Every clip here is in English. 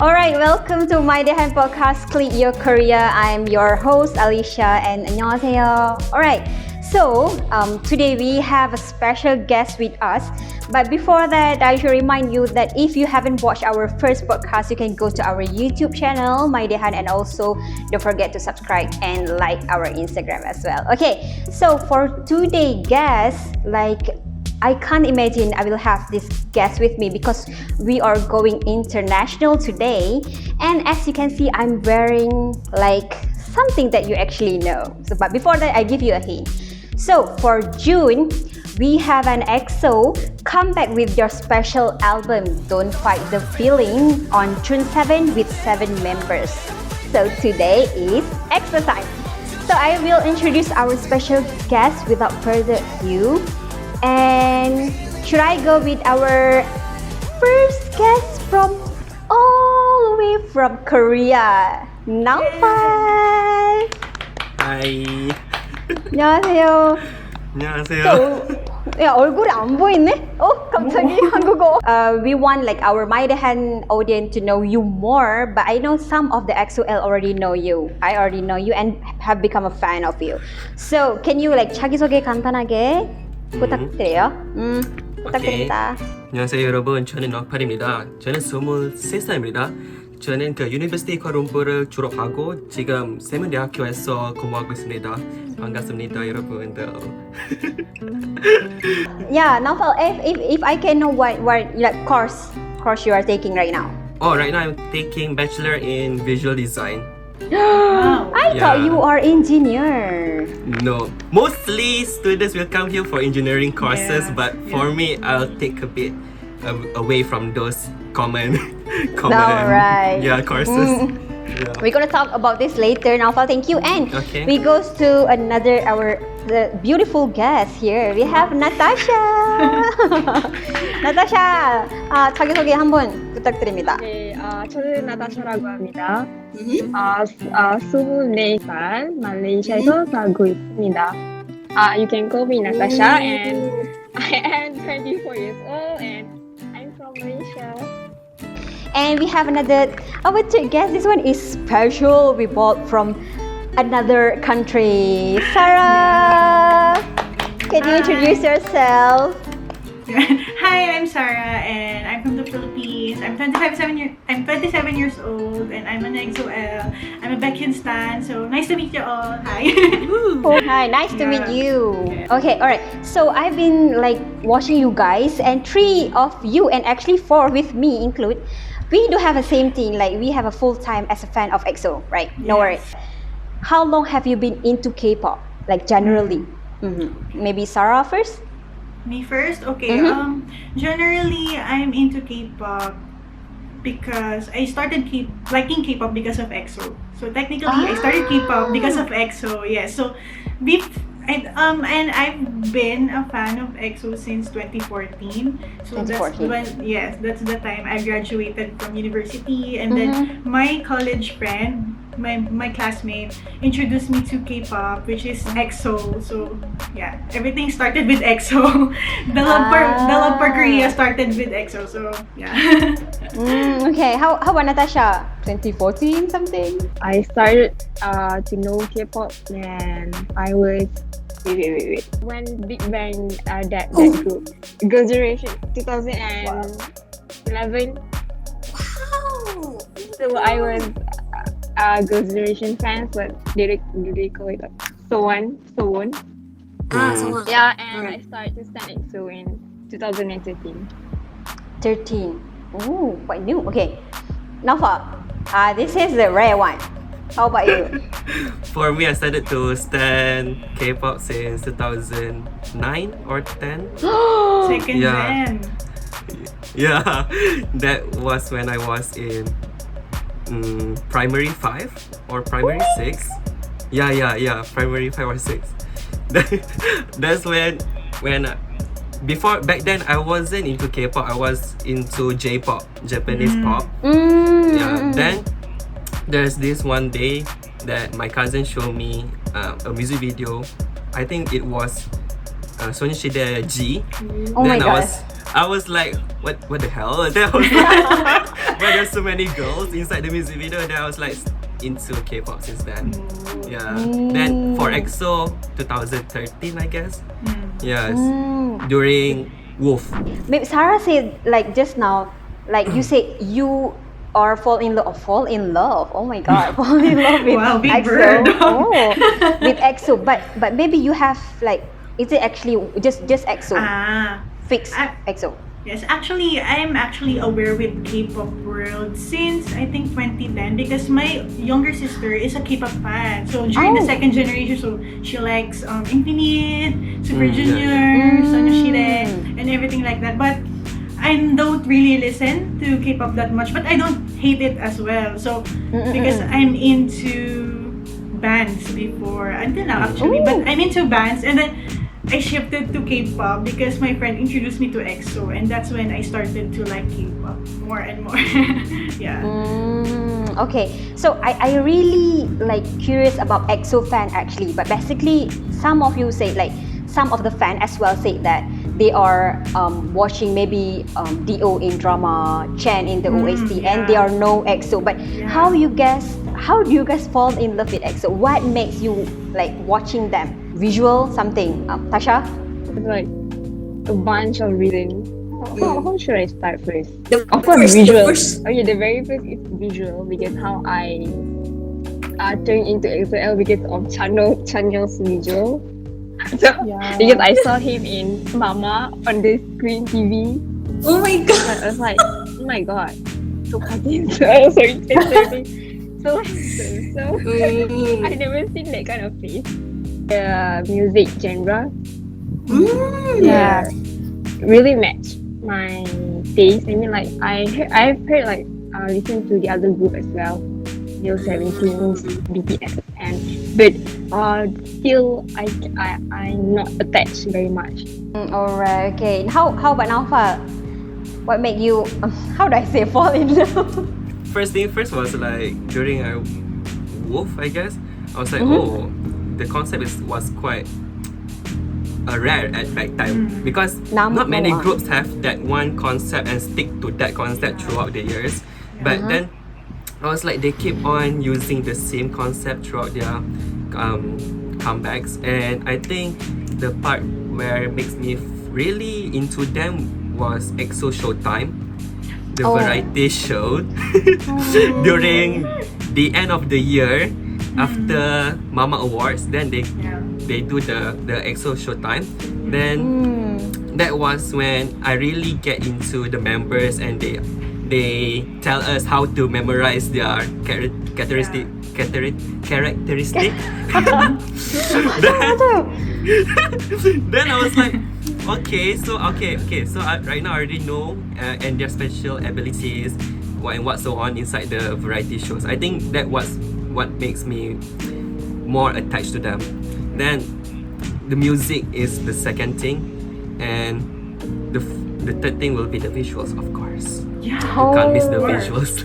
Alright, welcome to MyDaehan podcast, Click Your Career. I'm your host, Alisya, and 안녕하세요. Alright, so today we have a special guest with us. But before that, I should remind you that if you haven't watched our first podcast, you can go to our YouTube channel, MyDaehan, and also don't forget to subscribe and like our Instagram as well. Okay, so for today's guest, I can't imagine I will have this guest with me because we are going international today. And as you can see, I'm wearing something that you actually know. So, but before that, I give you a hint. So for June, we have an EXO come back with your special album, Don't Fight the Feeling, on June 7 with 7 members. So today is EXO time. So I will introduce our special guest without further ado. And should I go with our first guest from all the way from Korea, Naufal. Hi. 안녕하세요. 안녕하세요. 야, 얼굴이 안 보이네? 갑자기 한국어. We want our MyDaehan audience to know you more, but I know some of the EXO-L already know you. I already know you and have become a fan of you. So, can you 자기소개 간단하게 부탁드려요. 부탁드립니다. 안녕하세요 여러분. 저는 나팔입니다. 저는 23살입니다. 저는 유니버시티 쿠알룸푸르를 졸업하고 지금 세문대학교에서 근무하고 있습니다. 반갑습니다 여러분들. Yeah, Naufal, if I can know what course you are taking right now. Oh, right now I'm taking Bachelor in Visual Design. I thought you are engineer. No, mostly students will come here for engineering courses, but for me, I'll take a bit away from those common courses. Yeah. We're gonna talk about this later, Naufal. Thank you. And we goes to the beautiful guest here. We have Natasha. Natasha, 자기소개 한번 부탁드립니다. 네, 저는 나타샤라고 합니다. 24살 말레이시아에서 살고 있습니다. You can call me Natasha, and I am 24 years old, and I'm from Malaysia. And we have our third guest. This one is special. We bought from another country. Sarah, can you introduce yourself? Hi, I'm Sarah, and I'm from the Philippines. I'm 27 years old, and I'm an EXO-L. I'm a Baekhyun stan, so nice to meet you all. Hi. Hi, nice to meet you. Okay, alright. So I've been watching you guys, and 3 of you, and actually 4 with me include, we do have the same thing. We have a full time as a fan of EXO, right? No worries. How long have you been into K-pop? Generally. Maybe Sarah first. Me first? Okay. Generally, I'm into K-pop because I started liking K-pop because of EXO. So technically, I started K-pop because of EXO. Yes. So, and I've been a fan of EXO since 2014. So 2014. That's the time I graduated from university, and then my college friend, my classmate, introduced me to K-pop, which is EXO. So yeah, everything started with EXO. The love for Korea started with EXO. So yeah. Okay, how about Natasha? 2014 something? I started to know K-pop when I was when Big Bang that group, Girls' Generation 2011. Wow. So I was a Girls' Generation fan, but they call it So on. Yeah, and I started to stand EXO in 2013. 13. Ooh, quite new. Okay. Naufal, this is the rare one. How about you? For me, I started to stan K-pop since 2009 or 10. Second gen. Yeah, that was when I was in primary 5 or primary 6. Yeah, primary 5 or 6. That's when back then I wasn't into K-pop. I was into J-pop, Japanese pop. Yeah. Then there's this one day that my cousin showed me a music video. I think it was Sonyashide G. Oh then my god. I was like, what the hell? Then I was like, where there's so many girls inside the music video, and then I was like into K-pop since then. Yeah. Then for EXO, 2013, I guess. Yes. During Wolf. Maybe Sarah said like just now, like you said you or fall in love. Oh my god, fall in love with Wow, big EXO. bird. Oh, with EXO. But maybe you have like, is it actually just EXO? Fix EXO. Yes, actually, I'm actually aware with K-pop world since I think 2010 because my younger sister is a K-pop fan. So during the second generation, so she likes Infinite, Super Junior, Sonoshide, and everything like that. But I don't really listen to K-pop that much, but I don't hate it as well. So because I'm into bands before until now actually, but I'm into bands, and then I shifted to K-pop because my friend introduced me to EXO, and that's when I started to like K-pop more and more. Yeah. Okay, so I really like curious about EXO fan actually, but basically some of you say like some of the fan as well say that they are watching maybe Do in drama, Chen in the OST, and they are no EXO. But how do you guys fall in love with EXO? What makes you like watching them? Visual something? Tasha? It's like a bunch of reasons. How should I start first? Of course, first, visual. the first. Okay, the very first is visual because how I turned into EXO-L because of Chanyeol's visual. So, because I saw him in Mama on the screen TV. Oh my god. I was like, oh my god, so fucking so expensive. So I never seen that kind of face. The music genre, really match my taste. I mean, like I've heard like listen to the other group as well, 17's BTS, but still I'm not attached very much. Alright, okay. How about Naufal? What made you how do I say fall in love? First thing first was like during Wolf, I guess. I was like, the concept was quite rare at back time because not many groups have that one concept and stick to that concept throughout the years. But then I was like, they keep on using the same concept throughout their comebacks, and I think the part where makes me really into them was EXO Showtime, the variety show during the end of the year. After Mama Awards, then they do the EXO Showtime. Then that was when I really get into the members, and they tell us how to memorize their characteristic. Then I was like, okay. So right now I already know and their special abilities and what's so on inside the variety shows. I think that was what makes me more attached to them. Then the music is the second thing, and the third thing will be the visuals, of course. Yeah. You can't miss the visuals.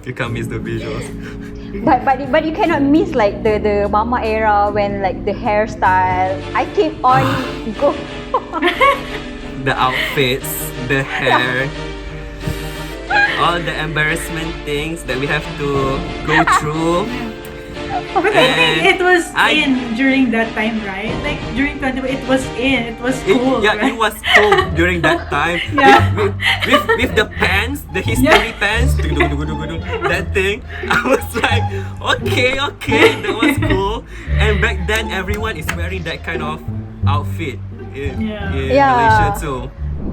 you can't miss the visuals. But you cannot miss like the Mama era when like the hairstyle. I keep on go. The outfits, the hair. All the embarrassment things that we have to go through. But I think it was in during that time, right? Like during 20, it was in. It was cool. Right? It was cool during that time. With the pants, the history pants, that thing. I was like, okay, that was cool. And back then, everyone is wearing that kind of outfit in Malaysia too.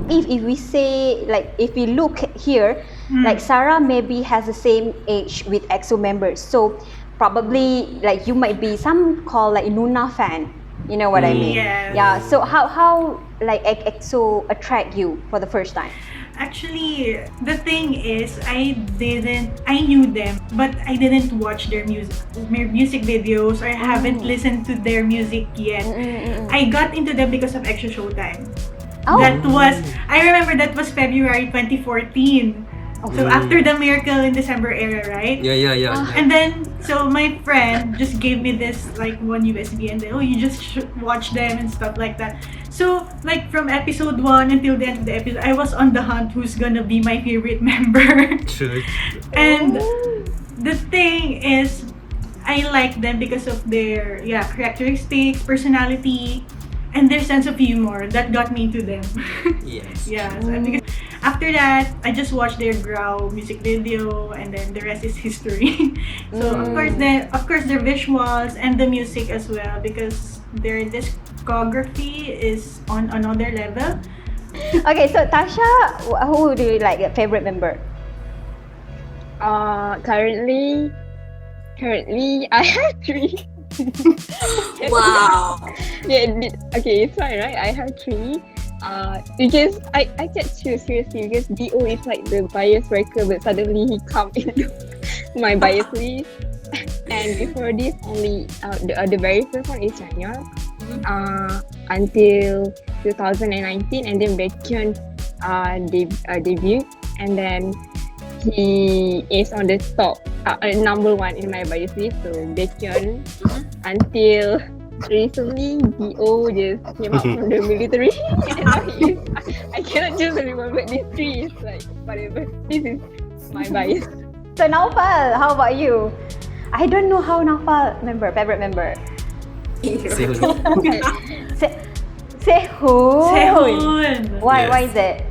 If we say like if we look here, like Sarah maybe has the same age with EXO members, so probably like you might be some call like Nuna fan. You know what I mean? Yes. Yeah. So how like EXO attract you for the first time? Actually, the thing is, I knew them, but I didn't watch their music videos, or haven't listened to their music yet. I got into them because of EXO Showtime. I remember that was February 2014. So after the Miracle in December era, right? Yeah. And then So my friend just gave me this like one USB and then you just watch them and stuff like that. So like from episode 1 until the end of the episode, I was on the hunt who's gonna be my favorite member. True. And the thing is, I like them because of their characteristics, personality, and their sense of humor that got me into them. Yes. So because after that, I just watched their Growl music video, and then the rest is history. So of course their visuals and the music as well, because their discography is on another level. Okay, so Tasha, who do you like, your favorite member? Currently, I have 3. Wow. Okay, it's fine, right? I have 3. Because I can't choose seriously because DO is like the bias breaker, but suddenly he come into my bias list. And before this, only the very first one is Chanyeol. Until 2019, and then Baekhyun debut, and then he is on the top number 1 in my bias list. So Baekhyun until recently, DO just came out from the military, and now he is. I cannot just remember these 3. It's like whatever. This is my bias. So Naufal, how about you? I don't know how Naufal favorite member. Sehun. Sehun. Why? Yes. Why is it?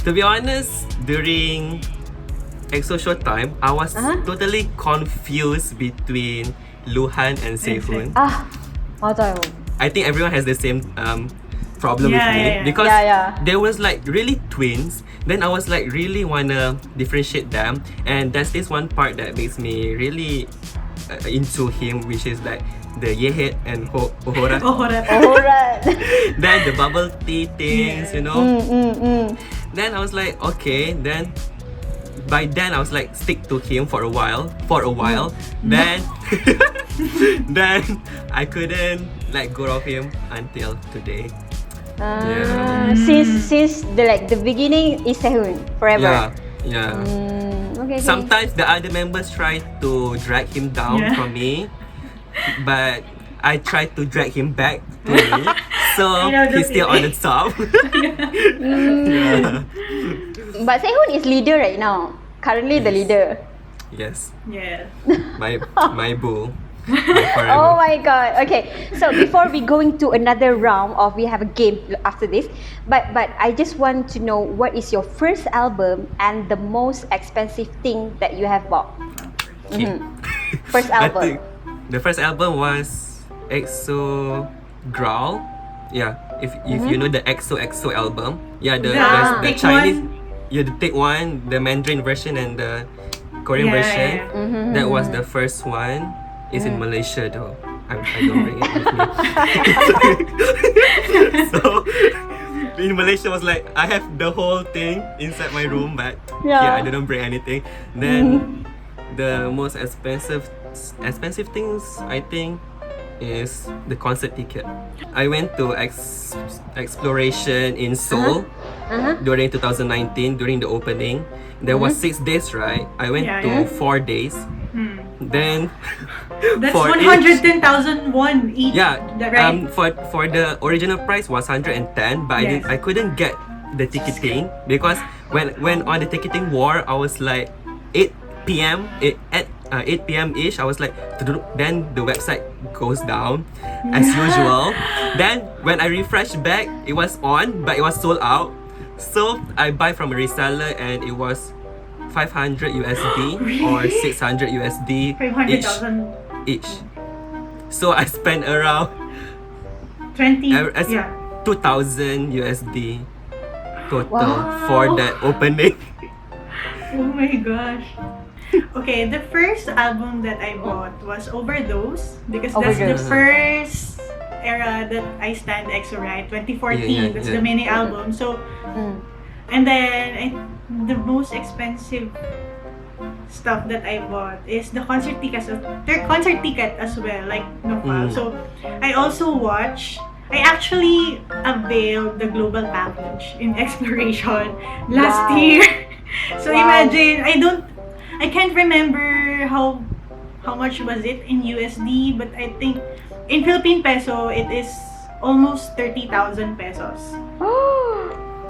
To be honest, during EXO showtime, I was totally confused between Luhan and Sehun. 맞아요. I think everyone has the same problem with me because they was like really twins. Then I was like really wanna differentiate them, and there's this one part that makes me really into him, which is like the Yehet and Ohorat. Then the bubble tea things, you know. Then I was like, okay. Then by then I was like stick to him for a while. Then then I couldn't let go of him until today. Since the beginning is Sehun forever. Yeah. Okay. Sometimes the other members try to drag him down from me, but I try to drag him back to me. So he's still on the top. But Sehun is leader right now. Currently the leader. Yes. Yes. My boo. Forever. Oh my god. Okay. So before we go into another round of, we have a game after this. But I just want to know, what is your first album and the most expensive thing that you have bought? First I album. think the first album was EXO Growl. Yeah. If you know the EXO album. Yeah, the Chinese one. Yeah, the Take One, the Mandarin version and the Korean version. That was the first one. It's in Malaysia though. I don't bring it with me. So in Malaysia was like I have the whole thing inside my room, but I didn't bring anything. Then the most expensive things I think is the concert ticket. I went to Exploration in Seoul during 2019 during the opening. There was 6 days, right? I went to 4 days. Then that's for 110,000 won each. Yeah, right? For the original price was 110, but I couldn't get the ticketing because when on the ticketing war, I was like 8 p.m. At 8 p.m. ish, I was like, then the website goes down as usual. Then when I refreshed back, it was on, but it was sold out. So I buy from a reseller and it was 500 USD or 600 USD 500,000 each. So I spent around 20 2,000 USD total for that opening. Oh my gosh. Okay, the first album that I bought was Overdose because that's the first era that I stand EXO, right? 2014, that's the mini album. So, and then the most expensive stuff that I bought is the concert ticket as well, like Nopal. So, I also I actually availed the global package in Exploration last year. So imagine, I can't remember how how much was it in USD, but I think in Philippine peso it is almost 30,000 pesos.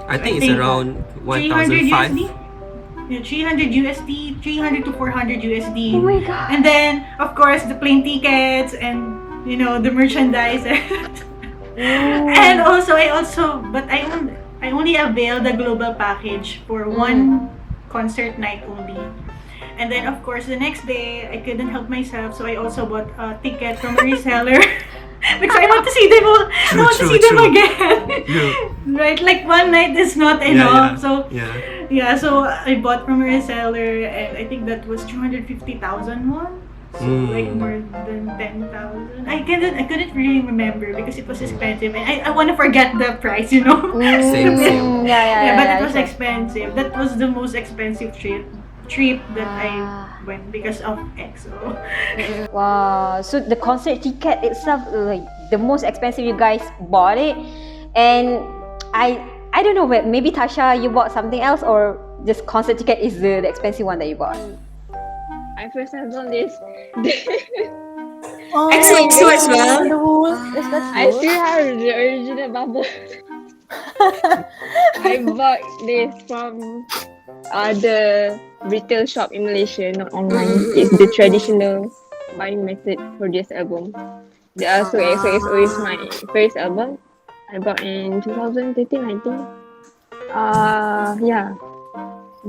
I think I it's think around 300 1,005. USD. Yeah, 300 USD, 300 to 400 USD. Oh my god. And then, of course, the plane tickets and, the merchandise. And also, I only avail the global package for one concert night only. And then, of course, the next day, I couldn't help myself, so I also bought a ticket from a reseller. Because I want to see them all. I want to see them again. Right? Like one night is not enough. So so I bought from a reseller, and I think that was 250,000 won. So like more than 10,000. I couldn't really remember because it was expensive, and I want to forget the price. Same. But it was expensive. That was the most expensive trip that I went because of EXO. Wow. So the concert ticket itself, like the most expensive you guys bought it, and I don't know, maybe Tasha, you bought something else, or just concert ticket is the expensive one that you bought? I first have done this. EXO as well. I still have the original bubble. I bought this from the retail shop in Malaysia, not online. It's the traditional buying method for this album. The EXO-L is my first album. I bought in 2013, I think.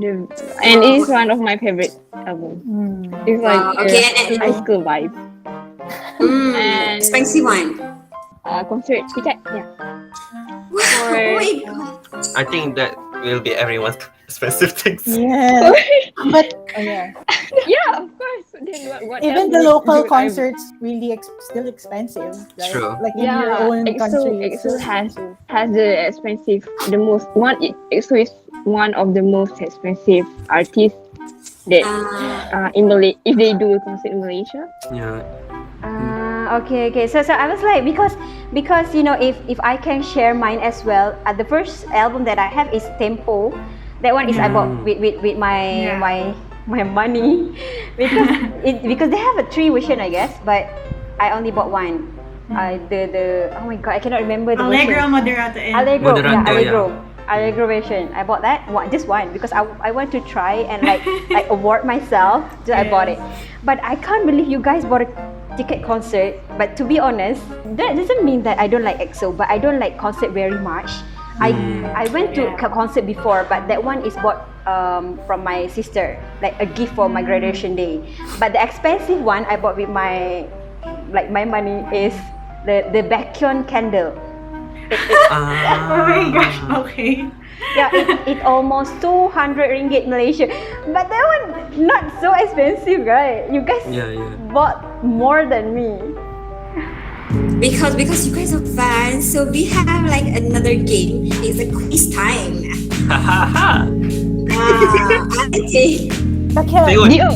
And it is one of my favorite albums. It's like a high school vibe. And Expensive one. concert ticket, yeah. Oh my god. I think that will be everyone's expensive things. Yeah. But yeah. Yeah, of course. Then what Even else the local do I- concerts really still expensive, right? True. Like in your own country. EXO has the expensive, the most one. EXO is one of the most expensive artists that in Malay, if they do a concert in Malaysia. Yeah. Okay. So I was like, because if I can share mine as well, the first album that I have is Tempo. That one is I bought with my money because they have a 3 version, I guess, but I only bought one. The oh my god, I cannot remember the Allegro, version. Moderato, and Allegro. Allegro version. I bought that one, just one, because I want to try and like award myself. So I bought it. But I can't believe you guys bought a ticket concert. But to be honest, that doesn't mean that I don't like EXO, but I don't like concert very much. I went to a concert before, but that one is bought from my sister, like a gift for my graduation day. But the expensive one I bought with my money is the Baekhyun candle. Oh my gosh, okay. Yeah, it almost 200 ringgit Malaysia. But that one not so expensive, right? You guys bought more than me. Because you guys are fans, so we have like another game. It's a quiz time. I think Baekhyun. Dio.